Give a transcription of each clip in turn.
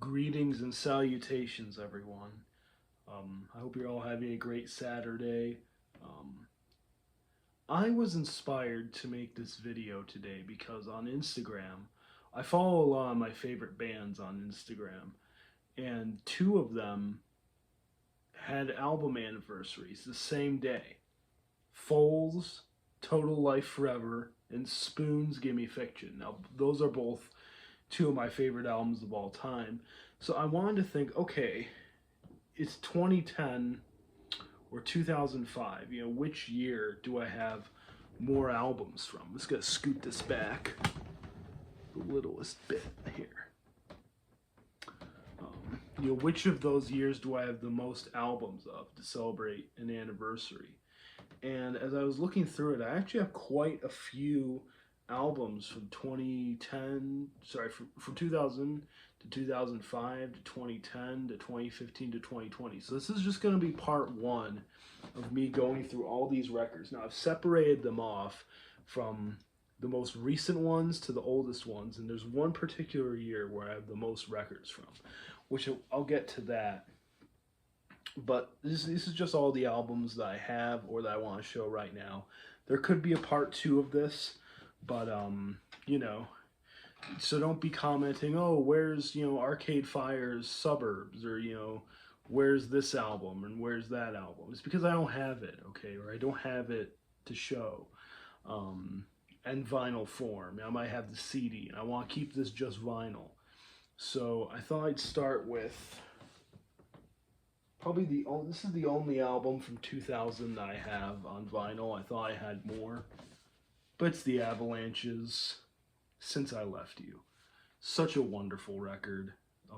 Greetings and salutations, everyone. I hope you're all having a great Saturday. Um, I was inspired to make this video today because on Instagram, I follow a lot of my favorite bands on Instagram, and two of them had album anniversaries the same day. Foals, Total Life Forever, and Spoon's Gimme Fiction. Now, those are both two of my favorite albums of all time. So I wanted to think, okay, it's 2010 or 2005. Which year do I have more albums from? Let's go scoot this back the littlest bit here. Which of those years do I have the most albums of to celebrate an anniversary? And as I was looking through it, I actually have quite a few albums from 2000 to 2005 to 2010 to 2015 to 2020. So this is just going to be part one of me going through all these records. Now I've separated them off from the most recent ones to the oldest ones, and there's one particular year where I have the most records from, which I'll get to that. But this is just all the albums that I have or that I want to show right now. There could be a part two of this, but so don't be commenting, oh, where's Arcade Fire's Suburbs, or where's this album and where's that album. It's because I don't have it, okay, or I don't have it to show in vinyl form. I might have the CD, and I want to keep this just vinyl. So I thought I'd start with probably this is the only album from 2000 that I have on vinyl. I thought I had more, but it's the Avalanches, Since I Left You. Such a wonderful record.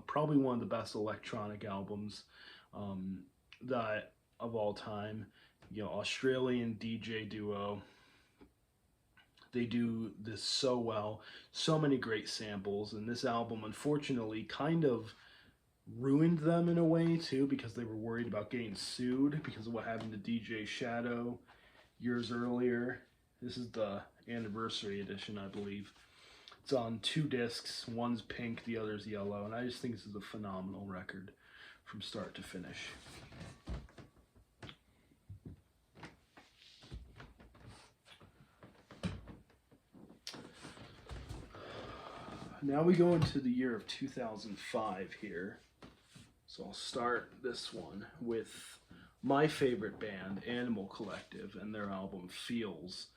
Probably one of the best electronic albums that of all time. Australian DJ duo. They do this so well. So many great samples. And this album, unfortunately, kind of ruined them in a way, too, because they were worried about getting sued because of what happened to DJ Shadow years earlier. This is the anniversary edition, I believe. It's on 2 discs. One's pink, the other's yellow. And I just think this is a phenomenal record from start to finish. Now we go into the year of 2005 here. So I'll start this one with my favorite band, Animal Collective, and their album Feels.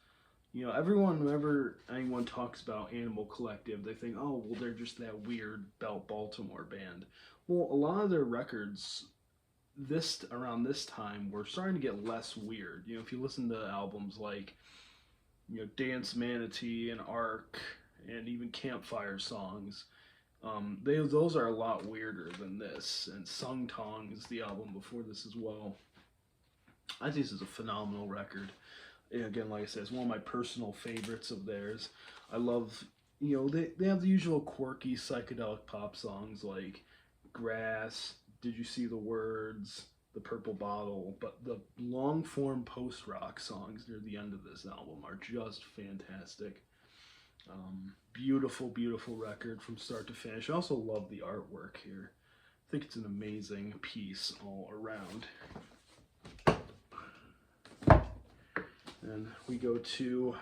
Whenever anyone talks about Animal Collective, they think, oh, well, they're just that weird Baltimore band. Well, a lot of their records around this time were starting to get less weird. If you listen to albums like, Dance Manatee and Ark and even Campfire Songs, those are a lot weirder than this. And Sung Tong is the album before this as well. I think this is a phenomenal record. Again, like I said, it's one of my personal favorites of theirs. I love, they have the usual quirky psychedelic pop songs like Grass, Did You See the Words, The Purple Bottle, but the long-form post-rock songs near the end of this album are just fantastic. Beautiful, beautiful record from start to finish. I also love the artwork here. I think it's an amazing piece all around. And we go to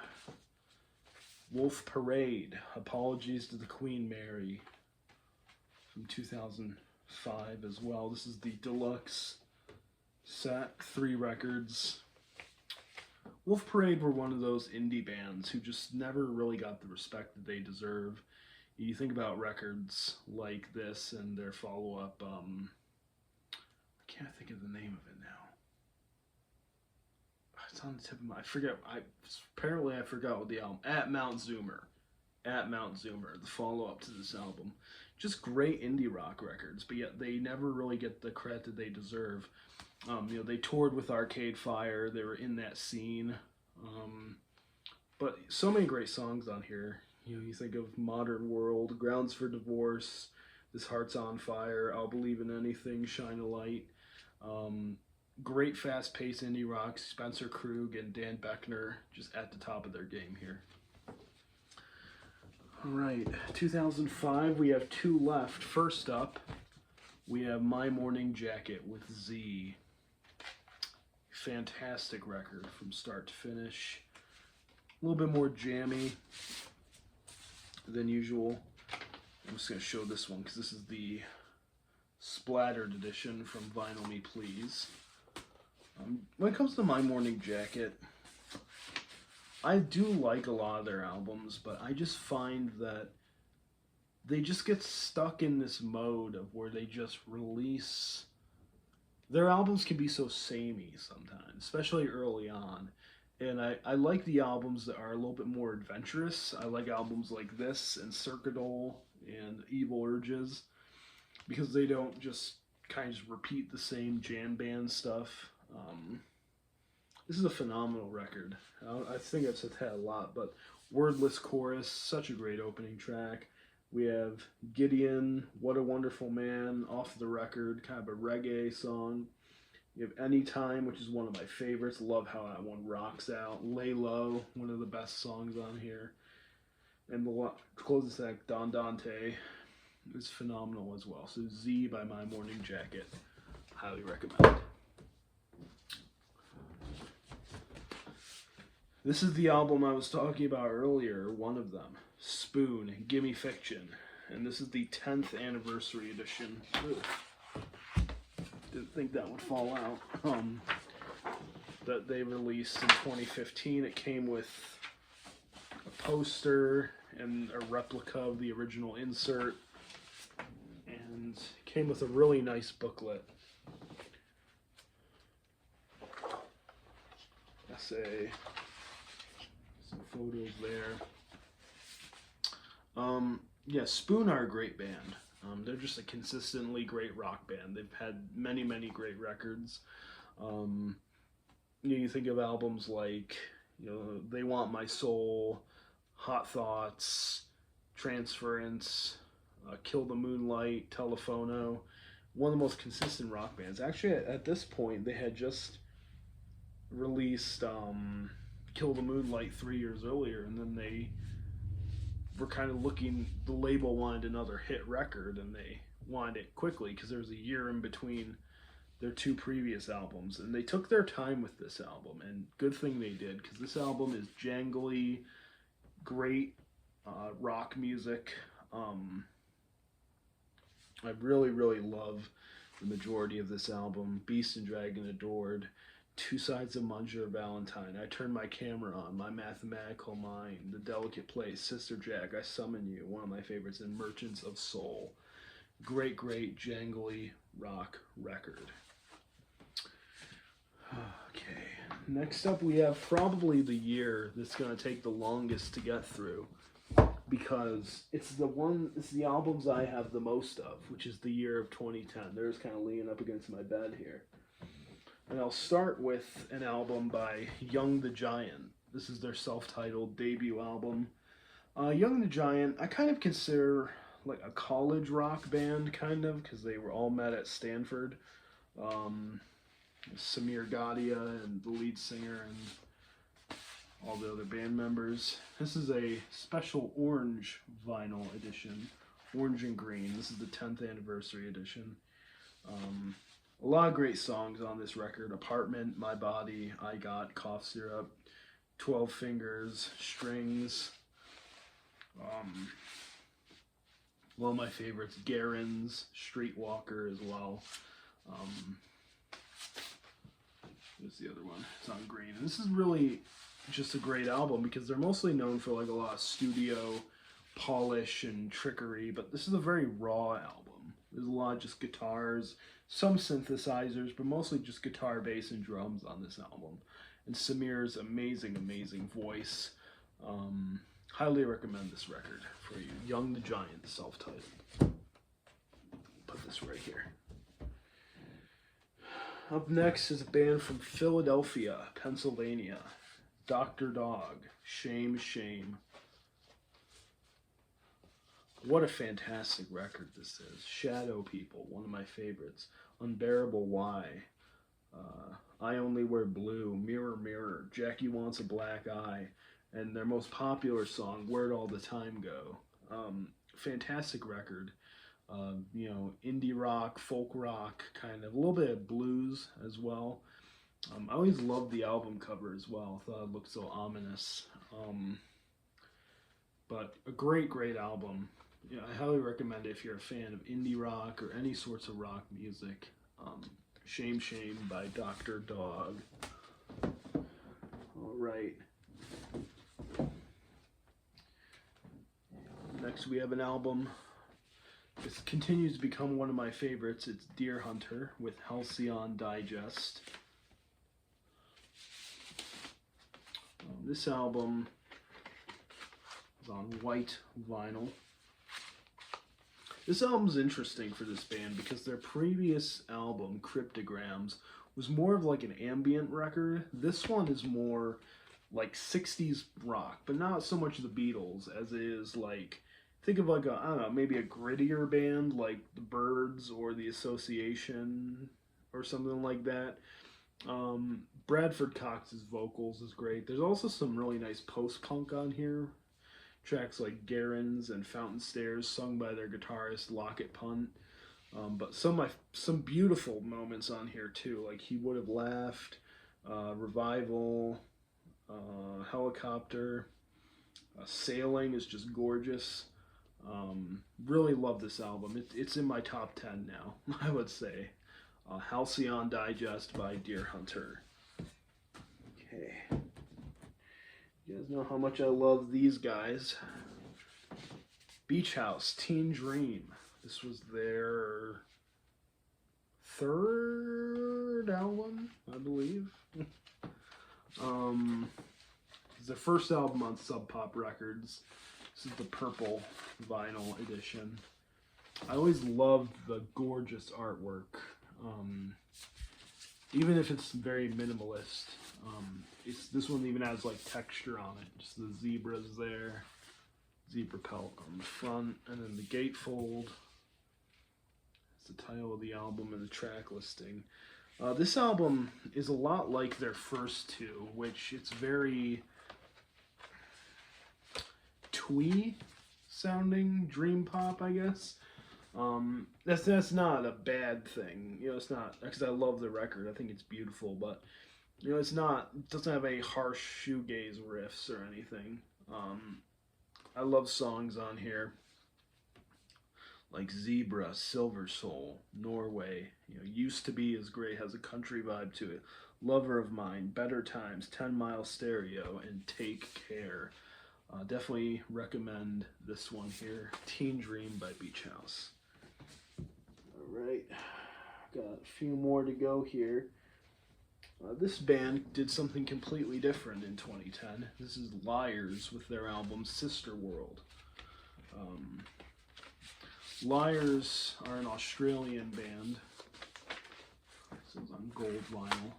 Wolf Parade, Apologies to the Queen Mary, from 2005 as well. This is the deluxe set, 3 records. Wolf Parade were one of those indie bands who just never really got the respect that they deserve. You think about records like this and their follow-up, I can't think of the name of it now. It's on the tip of my, apparently I forgot what the album, At Mount Zoomer, the follow-up to this album. Just great indie rock records, but yet they never really get the credit that they deserve. They toured with Arcade Fire, they were in that scene, but so many great songs on here. You think of Modern World, Grounds for Divorce, This Heart's on Fire, I'll Believe in Anything, Shine a Light. Great fast-paced indie rock. Spencer Krug and Dan Beckner just at the top of their game here. All right, 2005, we have 2 left. First up, we have My Morning Jacket with Z. Fantastic record from start to finish. A little bit more jammy than usual. I'm just going to show this one because this is the splattered edition from Vinyl Me Please. When it comes to My Morning Jacket, I do like a lot of their albums, but I just find that they just get stuck in this mode of where they just release. Their albums can be so samey sometimes, especially early on. And I like the albums that are a little bit more adventurous. I like albums like this and Circadol and Evil Urges because they don't just kind of just repeat the same jam band stuff. This is a phenomenal record. I think I've said that a lot, but Wordless Chorus, such a great opening track. We have Gideon, What a Wonderful Man, Off the Record, kind of a reggae song. You have Anytime, which is one of my favorites. Love how that one rocks out. Lay Low, one of the best songs on here. And the closest act, Don Dante, is phenomenal as well. So Z by My Morning Jacket, highly recommend. This is the album I was talking about earlier, one of them. Spoon, Gimme Fiction. And this is the 10th anniversary edition. Ugh. Didn't think that would fall out. That they released in 2015. It came with a poster and a replica of the original insert. And it came with a really nice booklet. Essay. Some photos there. Yeah, Spoon are a great band. They're just a consistently great rock band. They've had many, many great records. You think of albums like, They Want My Soul, Hot Thoughts, Transference, Kill the Moonlight, Telefono. One of the most consistent rock bands. Actually, at this point, they had just released Kill the Moonlight 3 years earlier, and then they were kind of the label wanted another hit record, and they wanted it quickly because there was a year in between their two previous albums, and they took their time with this album, and good thing they did, because this album is jangly, great rock music. I really, really love the majority of this album. Beast and Dragon Adored, Two Sides of Monsieur Valentine, I Turn My Camera On, My Mathematical Mind, The Delicate Place, Sister Jack, I Summon You, one of my favorites, and Merchants of Soul. Great, great, jangly rock record. Okay, next up we have probably the year that's going to take the longest to get through, because it's the albums I have the most of, which is the year of 2010. They're just kind of leaning up against my bed here. And I'll start with an album by Young the Giant. This is their self-titled debut album. Young the Giant, I kind of consider like a college rock band, kind of, because they were all met at Stanford. Samir Gadia and the lead singer and all the other band members. This is a special orange vinyl edition, orange and green. This is the 10th anniversary edition. A lot of great songs on this record. Apartment, My Body, I Got, Cough Syrup, 12 Fingers, Strings. One of my favorites, Garens, Streetwalker as well. What's the other one? It's on green. And this is really just a great album because they're mostly known for like a lot of studio polish and trickery, but this is a very raw album. There's a lot of just guitars, some synthesizers, but mostly just guitar, bass, and drums on this album. And Samir's amazing, amazing voice. Highly recommend this record for you. Young the Giant, self-titled. Put this right here. Up next is a band from Philadelphia, Pennsylvania. Dr. Dog, Shame, Shame. What a fantastic record this is. Shadow People, one of my favorites. Unbearable Why. I Only Wear Blue, Mirror, Mirror, Jackie Wants a Black Eye, and their most popular song, Where'd All the Time Go. Fantastic record. You know, indie rock, folk rock, kind of a little bit of blues as well. I always loved the album cover as well. I thought it looked so ominous. But a great album. Yeah, I highly recommend it if you're a fan of indie rock or any sorts of rock music. Shame Shame by Dr. Dog. All right. Next we have an album. This continues to become one of my favorites. It's Deerhunter with Halcyon Digest. This album is on white vinyl. This album's interesting for this band because their previous album, Cryptograms, was more of like an ambient record. This one is more like 60s rock, but not so much the Beatles as it is like, think of like a, I don't know, maybe a grittier band like the Byrds or the Association or something like that. Bradford Cox's vocals is great. There's also some really nice post-punk on here. Tracks like Garens and Fountain Stairs, sung by their guitarist Lockett Punt. But some beautiful moments on here too, like He Would Have Laughed, Revival, Helicopter, Sailing is just gorgeous. Really love this album. It's in my top 10 now, I would say. Halcyon Digest by Deerhunter. Okay. You guys know how much I love these guys. Beach House, Teen Dream. This was their third album, I believe. It's their first album on Sub Pop Records. This is the purple vinyl edition. I always loved the gorgeous artwork. Even if it's very minimalist, this one even has like texture on it. Just the zebras there, zebra pelt on the front, and then the gatefold. It's the title of the album and the track listing. This album is a lot like their first two, which it's very twee sounding dream pop, I guess. That's not a bad thing, you know. It's not, because I love the record. I think it's beautiful, but you know, it doesn't have any harsh shoegaze riffs or anything. I love songs on here like Zebra, Silver Soul, Norway. You know, Used to Be is great, has a country vibe to it. Lover of Mine, Better Times, 10 Mile Stereo, and Take Care. Definitely recommend this one here, Teen Dream by Beach House. Alright, got a few more to go here. This band did something completely different in 2010. This is Liars with their album Sister World. Liars are an Australian band. This is on gold vinyl.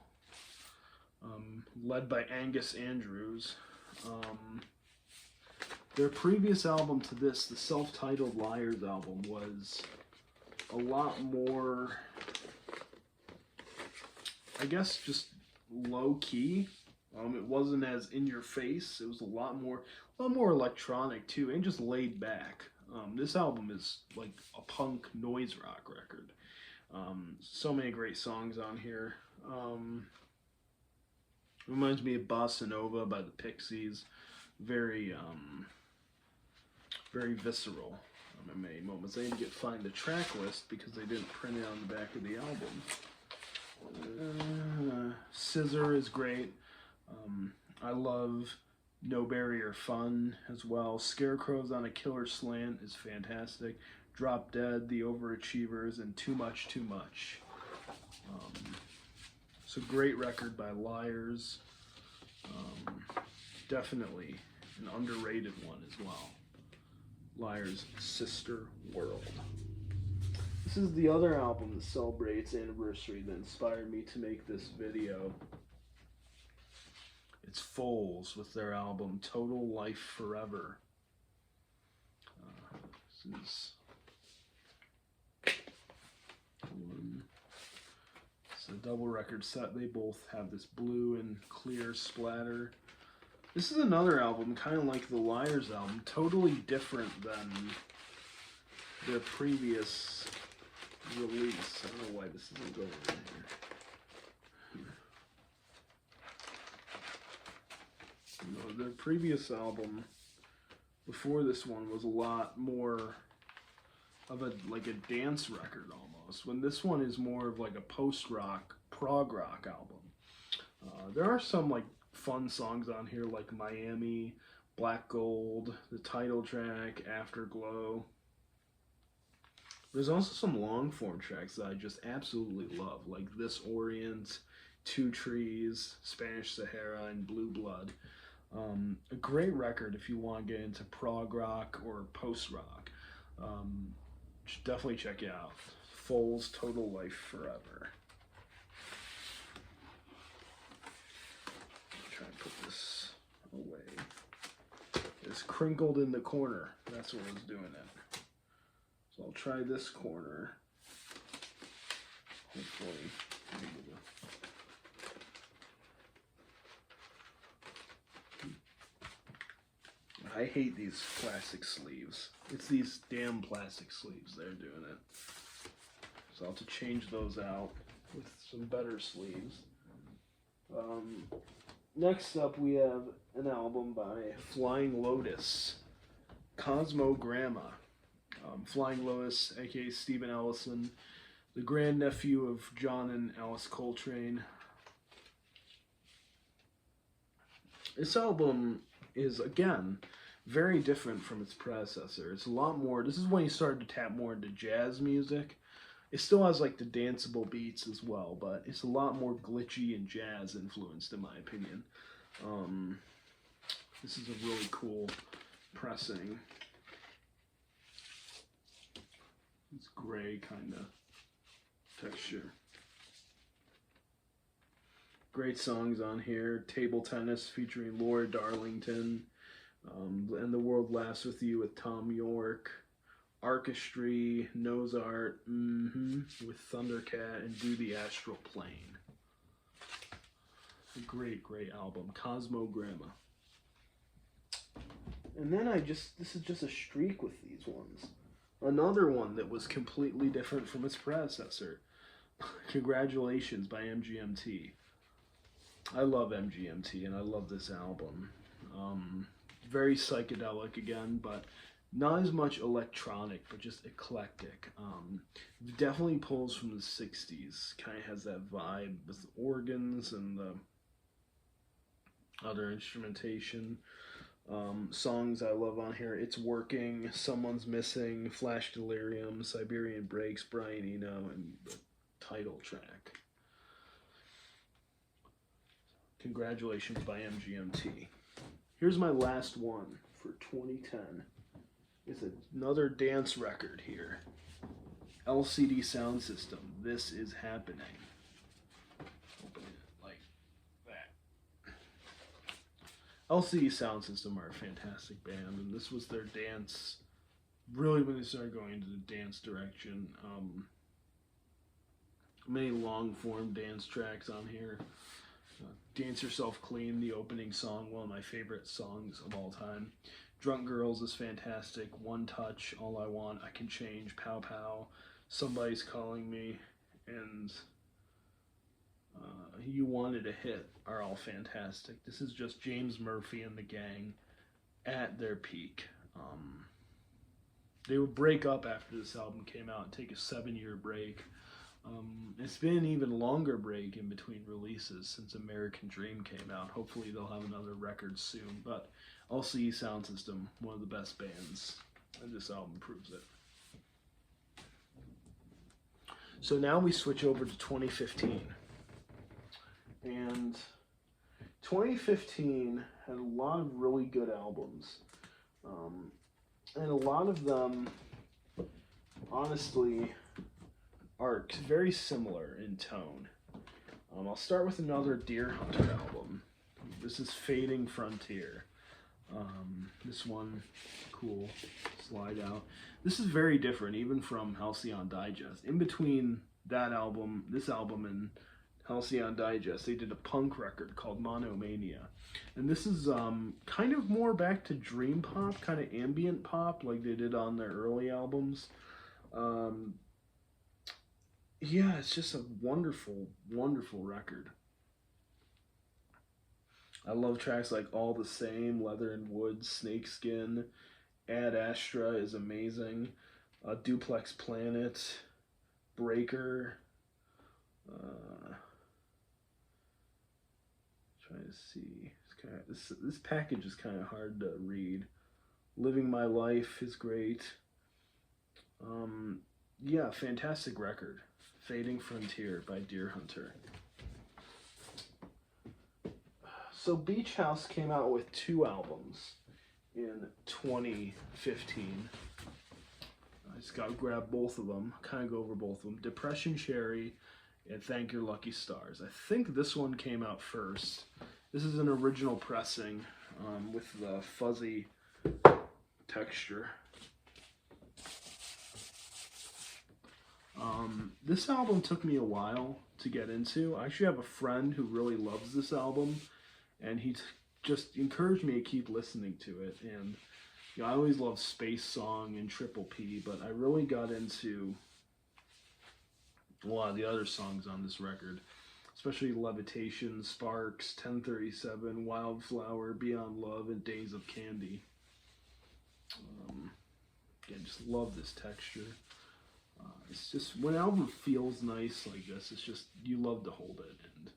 Led by Angus Andrews. Their previous album to this, the self-titled Liars album, was a lot more, I guess, just low-key. It wasn't as in your face. It was a lot more electronic too, and just laid back. This album is like a punk noise rock record. So many great songs on here. Reminds me of Bossa Nova by the Pixies. Very visceral in many moments. I need to find the track list because they didn't print it on the back of the album. Scissor is great. I love No Barrier Fun as well. Scarecrows on a Killer Slant is fantastic. Drop Dead, The Overachievers, and Too Much, Too Much. So great record by Liars. Definitely an underrated one as well. Liars, Sister World. This is the other album that celebrates anniversary that inspired me to make this video. It's Foals with their album Total Life Forever. This is it's a double record set. They both have this blue and clear splatter. This is another album, kind of like the Liars album, totally different than their previous release. I don't know why this isn't going in here. You know, their previous album before this one was a lot more of a dance record almost, when this one is more of like a post-rock, prog rock album. There are some like fun songs on here like Miami, Black Gold, the title track, Afterglow. There's also some long form tracks that I just absolutely love, like This Orient, Two Trees, Spanish Sahara, and Blue Blood. A great record if you want to get into prog rock or post rock. Should definitely check it out. Foals Total Life Forever. Try and put this away. It's crinkled in the corner. That's what was doing it. So I'll try this corner. Hopefully. I hate these plastic sleeves. It's these damn plastic sleeves that are doing it. So I'll have to change those out with some better sleeves. Next up we have an album by Flying Lotus, Cosmogramma. Flying Lotus, aka Steven Ellison, the grandnephew of John and Alice Coltrane. This album is, again, very different from its predecessor. It's a lot more, this is when he started to tap more into jazz music. It still has like the danceable beats as well, but it's a lot more glitchy and jazz influenced in my opinion. This is a really cool pressing. It's gray kind of texture. Great songs on here. Table Tennis featuring Laura Darlington. And The World Laughs With You with Tom York. Artistry, Nose Art, with Thundercat, and Do the Astral Plane. A great, great album. Cosmogramma. And then this is just a streak with these ones. Another one that was completely different from its predecessor. Congratulations by MGMT. I love MGMT and I love this album. Very psychedelic again, but not as much electronic, but just eclectic. Definitely pulls from the 60s. Kind of has that vibe with the organs and the other instrumentation. Songs I love on here: It's Working, Someone's Missing, Flash Delirium, Siberian Breaks, Brian Eno, and the title track. Congratulations by MGMT. Here's my last one for 2010. It's another dance record here. LCD Soundsystem, This Is Happening. Open it like that. LCD Soundsystem are a fantastic band, and this was their dance, really when they started going into the dance direction. Many long form dance tracks on here. Dance Yourself Clean, the opening song, one of my favorite songs of all time. Drunk Girls is fantastic. One Touch, All I Want, I Can Change, Pow Pow, Somebody's Calling Me, and You Wanted a Hit are all fantastic. This is just James Murphy and the gang at their peak. They would break up after this album came out and take a 7-year break. It's been an even longer break in between releases since American Dream came out. Hopefully they'll have another record soon, but LCD Soundsystem, one of the best bands, and this album proves it. So now we switch over to 2015. And 2015 had a lot of really good albums. And a lot of them, honestly, are very similar in tone. I'll start with another Deer Hunter album. This is Fading Frontier. This one, cool, slide out. This is very different, even from Halcyon Digest. In between that album, this album, and Halcyon Digest, they did a punk record called Monomania. And this is kind of more back to dream pop, kind of ambient pop, like they did on their early albums. Um, yeah, it's just a wonderful, wonderful record. I love tracks like All the Same, Leather and Wood, Snakeskin, Ad Astra is amazing, Duplex Planet, Breaker. Uh, Trying to see. This package is kind of hard to read. Living My Life is great. Um, yeah, fantastic record. Fading Frontier by Deerhunter. So Beach House came out with two albums in 2015. I just got to grab both of them, kind of go over both of them. Depression Cherry and Thank Your Lucky Stars. I think this one came out first. This is an original pressing with the fuzzy texture. This album took me a while to get into. I actually have a friend who really loves this album, and he just encouraged me to keep listening to it. And you know, I always loved Space Song and Triple P, but I really got into a lot of the other songs on this record, especially Levitation, Sparks, 1037, Wildflower, Beyond Love, and Days of Candy. Again, just love this texture. It's just, when an album feels nice like this, it's just, you love to hold it. And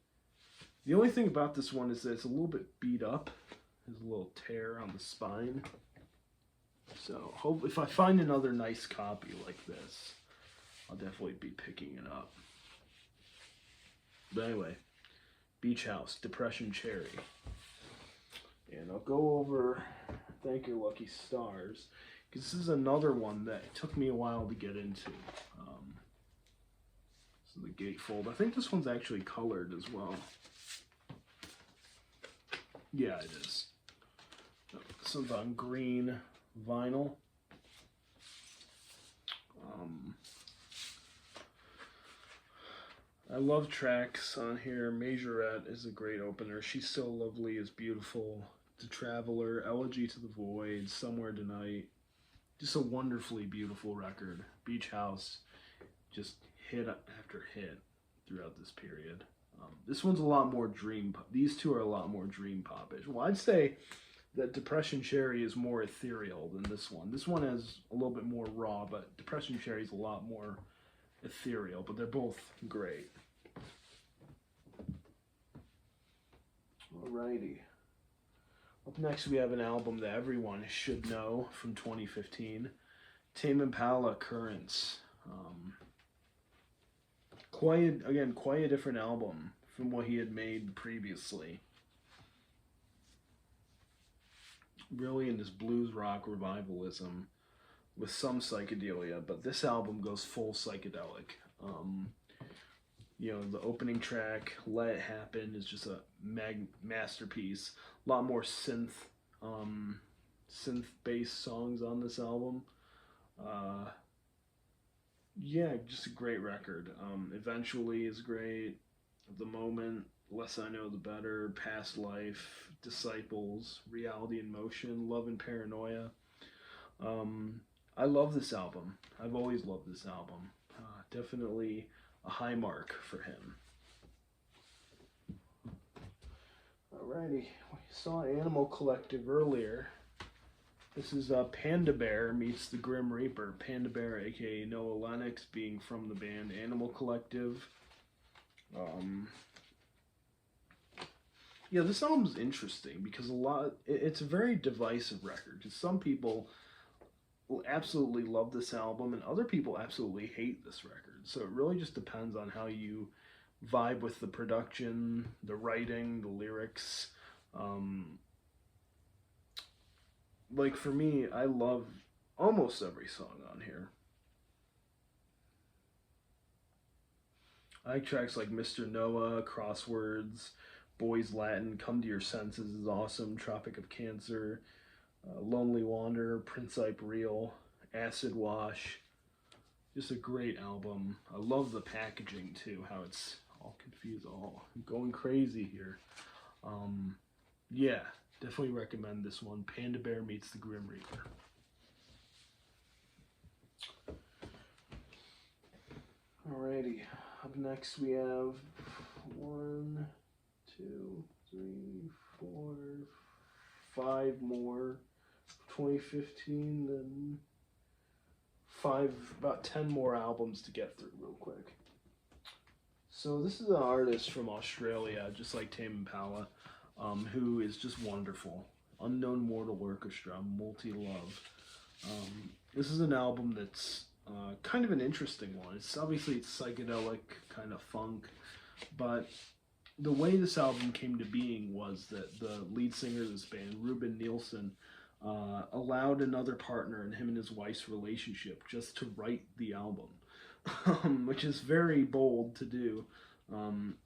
the only thing about this one is that it's a little bit beat up. There's a little tear on the spine. So if I find another nice copy like this, I'll definitely be picking it up. But anyway, Beach House, Depression Cherry. And I'll go over Thank Your Lucky Stars, because this is another one that took me a while to get into. This is the gatefold. I think this one's actually colored as well. Yeah, it is. This one's on green vinyl. I love tracks on here. Majorette is a great opener. She's So Lovely is beautiful. The Traveler, Elegy to the Void, Somewhere Tonight. Just a wonderfully beautiful record. Beach House, just hit after hit throughout this period. This one's a lot more dream pop. These two are a lot more dream popish. Well, I'd say that Depression Cherry is more ethereal than this one. This one has a little bit more raw, but Depression Cherry is a lot more ethereal, but they're both great. Alrighty. Up next, we have an album that everyone should know from 2015, Tame Impala, Currents. Quite a different album from what he had made previously. Really in this blues rock revivalism with some psychedelia, but this album goes full psychedelic. You know, the opening track, Let It Happen, is just a masterpiece. A lot more synth-based songs on this album. Yeah, just a great record. Eventually is great. The Moment, Less I Know the Better, Past Life, Disciples, Reality in Motion, Love and Paranoia. I love this album. I've always loved this album. Definitely a high mark for him. Alrighty, we saw Animal Collective earlier. This is Panda Bear meets the Grim Reaper. Panda Bear, aka Noah Lennox, being from the band Animal Collective. Yeah, this album's interesting because it's a very divisive record. Because some people will absolutely love this album, and other people absolutely hate this record. So it really just depends on how you vibe with the production, the writing, the lyrics. Like for me, I love almost every song on here. I like tracks like Mr. Noah, Crosswords, Boys Latin, Come to Your Senses is awesome, Tropic of Cancer, Lonely Wanderer, Principe Real, Acid Wash. Just a great album. I love the packaging too, how it's all confused, I'm going crazy here. Yeah, definitely recommend this one, Panda Bear meets the Grim Reaper. Alrighty, up next we have 1, 2, 3, 4, 5 more. 2015, then about 10 more albums to get through real quick. So this is an artist from Australia, just like Tame Impala, who is just wonderful. Unknown Mortal Orchestra, Multi Love. This is an album that's kind of an interesting one. It's psychedelic, kind of funk, but the way this album came to being was that the lead singer of this band, Ruben Nielsen, allowed another partner in him and his wife's relationship just to write the album, which is very bold to do. And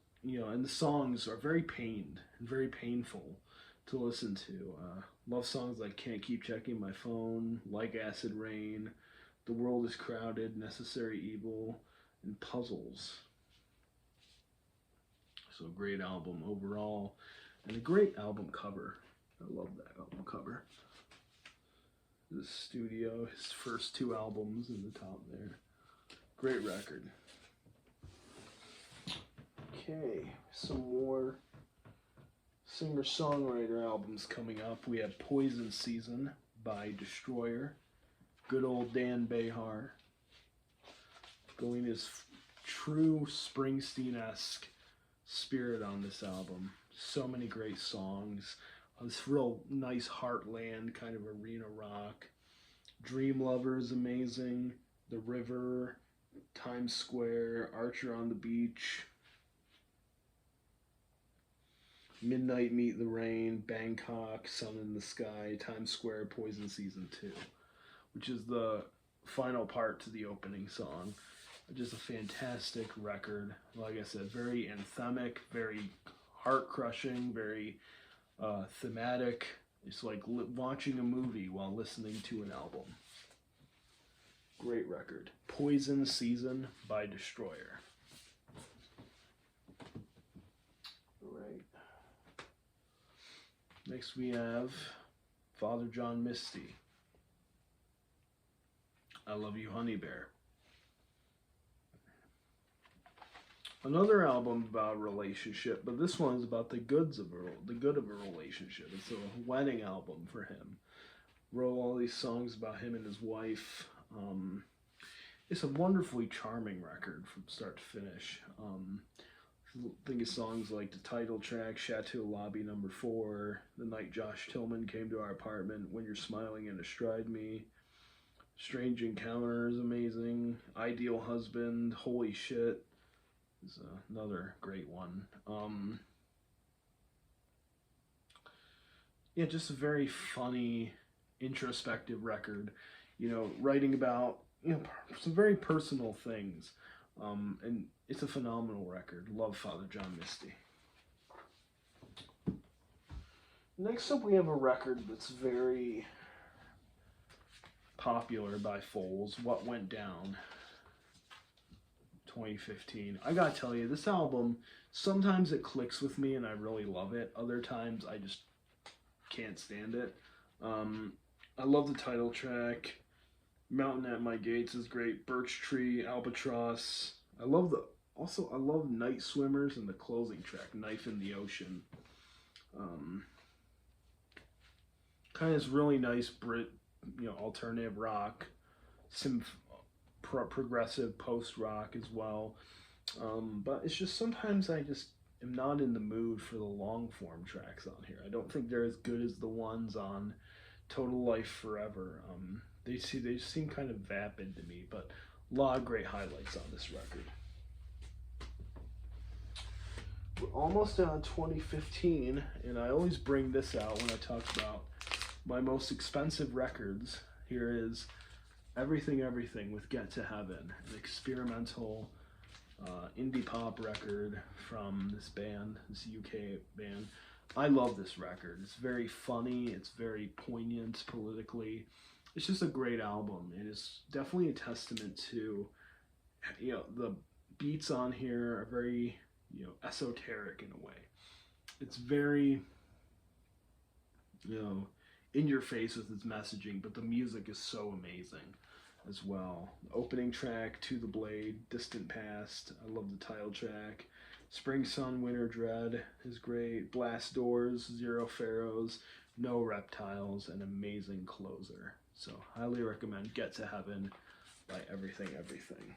the songs are very pained and very painful to listen to. Love songs like Can't Keep Checking My Phone, Like Acid Rain, The World is Crowded, Necessary Evil, and Puzzles. So great album overall, and a great album cover. I love that album cover. The studio, his first 2 albums in the top there. Great record. Okay, some more singer-songwriter albums coming up. We have Poison Season by Destroyer. Good old Dan Behar. Going his true Springsteen-esque spirit on this album. So many great songs. This real nice heartland kind of arena rock. Dream Lover is amazing. The River, Times Square, Archer on the Beach, Midnight Meet the Rain, Bangkok, Sun in the Sky, Times Square, Poison Season 2, which is the final part to the opening song. Just a fantastic record. Like I said, very anthemic, very heart-crushing, very thematic. It's like watching a movie while listening to an album. Great record. Poison Season by Destroyer. Alright. Next we have Father John Misty. I Love You, Honey Bear. Another album about a relationship, but this one is about the good of a relationship. It's a wedding album for him. Wrote all these songs about him and his wife. It's a wonderfully charming record from start to finish. Think of songs like the title track, Chateau Lobby Number 4, The Night Josh Tillman Came to Our Apartment, When You're Smiling and Astride Me, Strange Encounter is amazing, Ideal Husband, Holy Shit is another great one. Just a very funny, introspective record, writing about some very personal things, and it's a phenomenal record. Love Father John Misty. Next up we have a record that's very popular by Foles, What Went Down, 2015. I gotta tell you, this album, sometimes it clicks with me and I really love it. Other times I just can't stand it. I love the title track. Mountain at My Gates is great. Birch Tree, Albatross. I love Night Swimmers and the closing track, Knife in the Ocean. Kind of this really nice Brit, alternative rock, some progressive post-rock as well. But it's just sometimes I just am not in the mood for the long-form tracks on here. I don't think they're as good as the ones on Total Life Forever. They just seem kind of vapid to me, but a lot of great highlights on this record. We're almost on 2015, and I always bring this out when I talk about my most expensive records. Here is Everything Everything with Get to Heaven, an experimental indie pop record from this band, this UK band. I love this record. It's very funny, it's very poignant politically. It's just a great album, and it's definitely a testament to, the beats on here are very, esoteric in a way. It's very, in your face with its messaging, but the music is so amazing. as well. Opening track, To the Blade, Distant Past. I love the title track. Spring Sun, Winter Dread is great. Blast Doors, Zero Pharaohs, No Reptiles, an amazing closer. So highly recommend Get to Heaven by Everything Everything.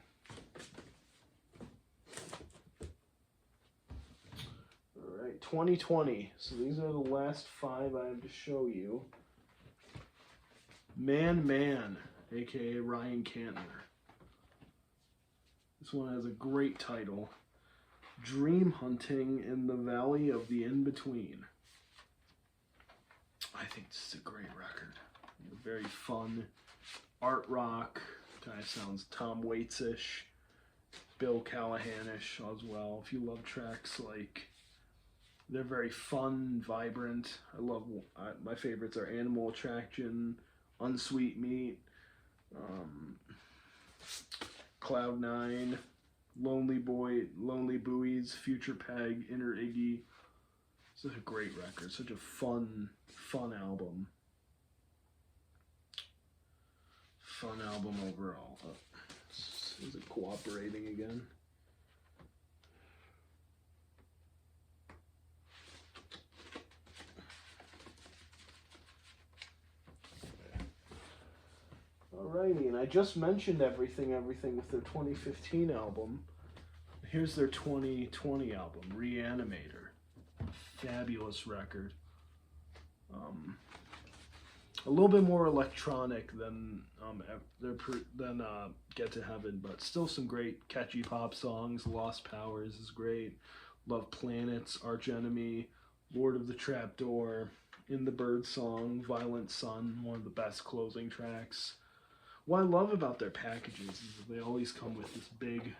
All right, 2020. So these are the last 5 I have to show you. Man Man, aka Ryan Cantner. This one has a great title. Dream Hunting in the Valley of the In-Between. I think this is a great record. Very fun, art rock, kind of sounds Tom Waits-ish, Bill Callahan-ish as well. If you love tracks like, they're very fun, vibrant. My favorites are Animal Attraction, Unsweet Meat, Cloud 9, Lonely Buoys, Future Peg, Inner Iggy. Such a great record, such a fun album. Fun album overall. Oh, is it cooperating again? Alrighty, and I just mentioned Everything Everything with their 2015 album. Here's their 2020 album, Reanimator. Fabulous record. A little bit more electronic than Get to Heaven, but still some great catchy pop songs. Lost Powers is great. Love Planets, Arch Enemy, Lord of the Trapdoor, In the Bird Song, Violent Sun, one of the best closing tracks. What I love about their packages is that they always come with this big,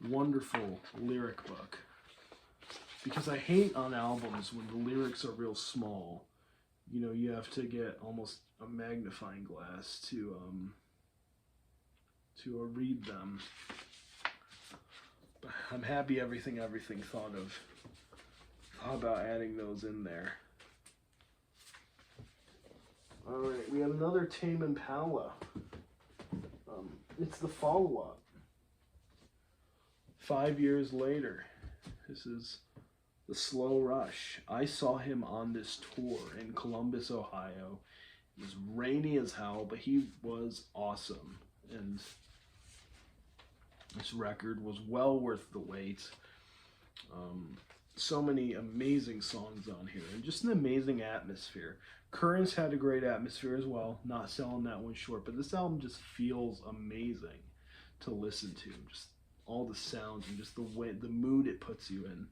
wonderful lyric book. Because I hate on albums when the lyrics are real small. You know, you have to get almost a magnifying glass to read them. But I'm happy Everything thought about adding those in there. Alright, we have another Tame Impala. It's the follow-up. 5 years later. This is The Slow Rush. I saw him on this tour in Columbus, Ohio. It was rainy as hell, but he was awesome. And this record was well worth the wait. So many amazing songs on here, and just an amazing atmosphere. Currents had a great atmosphere as well, not selling that one short, but this album just feels amazing to listen to. Just all the sounds and just the way, the mood it puts you in.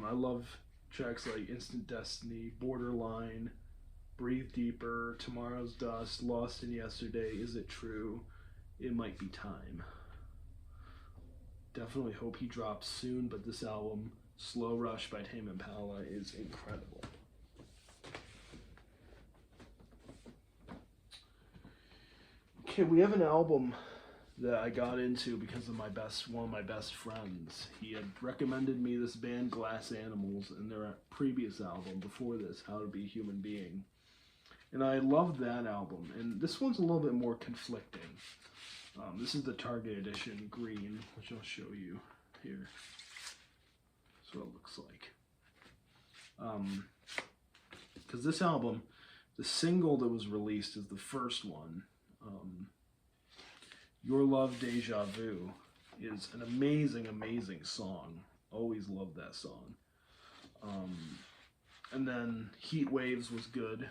I love tracks like Instant Destiny, Borderline, Breathe Deeper, Tomorrow's Dust, Lost in Yesterday, Is It True, It Might Be Time. Definitely hope he drops soon, but this album, Slow Rush by Tame Impala, is incredible. Okay, we have an album that I got into because of one of my best friends. He had recommended me this band Glass Animals and their previous album before this, How to Be a Human Being. And I loved that album, and this one's a little bit more conflicting. This is the Target Edition green, which I'll show you here. That's what it looks like. Because this album, the single that was released is the first one. Your Love Deja Vu is an amazing, amazing song. Always loved that song. And then Heat Waves was good.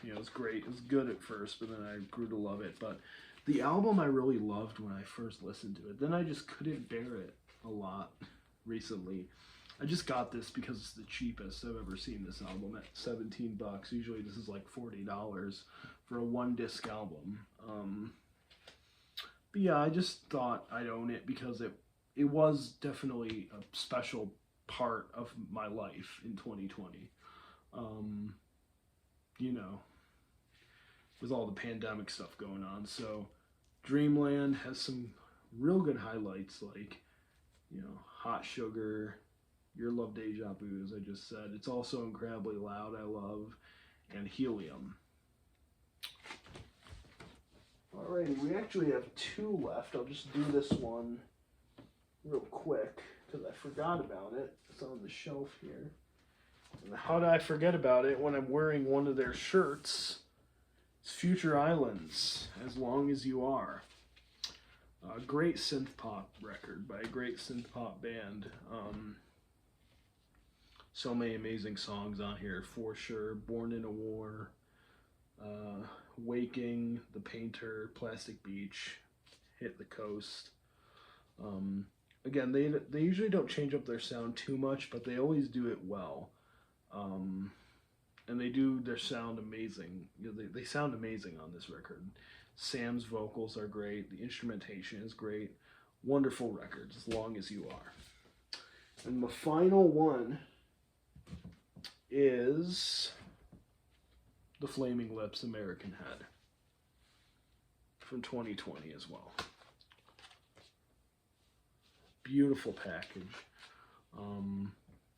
You know, it was great. It was good at first, but then I grew to love it. But the album I really loved when I first listened to it. Then I just couldn't bear it a lot recently. I just got this because it's the cheapest I've ever seen this album at $17. Usually this is like $40 for a one-disc album. But yeah, I just thought I'd own it because it was definitely a special part of my life in 2020. You know, with all the pandemic stuff going on. So Dreamland has some real good highlights like, you know, Hot Sugar, Your Love Deja Vu, as I just said. It's also Incredibly Loud, I love, and Helium. Alrighty, we actually have 2 left. I'll just do this one real quick because I forgot about it. It's on the shelf here. And how did I forget about it when I'm wearing one of their shirts? It's Future Islands, As Long As You Are. A great synth pop record by a great synth pop band. So many amazing songs on here for sure. Born in a War, Waking, The Painter, Plastic Beach, Hit the Coast. Again, they usually don't change up their sound too much, but they always do it well. And they do their sound amazing. You know, they sound amazing on this record. Sam's vocals are great. The instrumentation is great. Wonderful record, As Long As You Are. And my final one is The Flaming Lips, American Head, from 2020 as well. Beautiful package.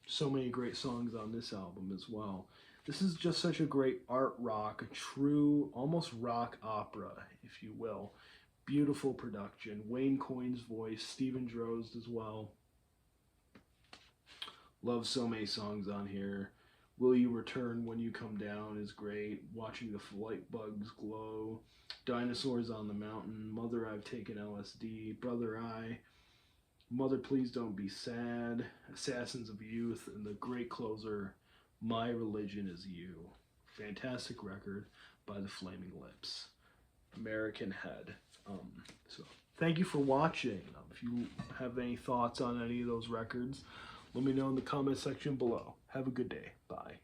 So many great songs on this album as well. This is just such a great art rock, a true, almost rock opera, if you will. Beautiful production. Wayne Coyne's voice, Stephen Drozd as well. Love so many songs on here. Will You Return When You Come Down is great. Watching the Flight Bugs Glow. Dinosaurs on the Mountain. Mother, I've Taken LSD. Brother, I. Mother, Please Don't Be Sad. Assassins of Youth. And the great closer, My Religion Is You. Fantastic record by the Flaming Lips. American Head. So thank you for watching. If you have any thoughts on any of those records, let me know in the comment section below. Have a good day. Bye.